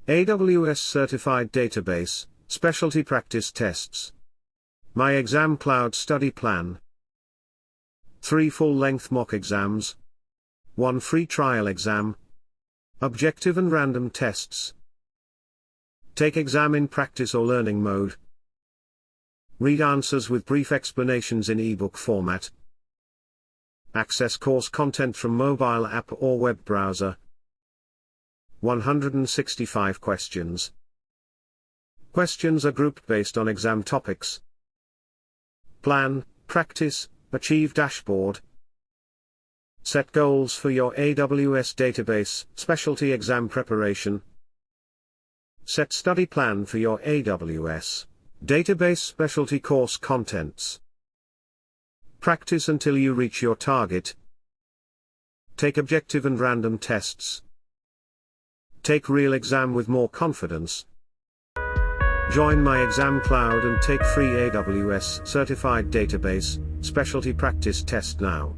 AWS Certified Database, Specialty Practice Tests. MyExamCloud Study Plan. 3 full-length mock exams. 1 free trial exam. Objective and random tests. Take exam in practice or learning mode. Read answers with brief explanations in ebook format. Access course content from mobile app or web browser. 165 questions. Questions are grouped based on exam topics. Plan, practice, achieve dashboard. Set goals for your AWS database, specialty exam preparation. Set study plan for your AWS database specialty course contents. Practice until you reach your target. Take objective and random tests. Take real exam with more confidence. Join MyExamCloud and take free AWS Certified Database, Specialty Practice Test now.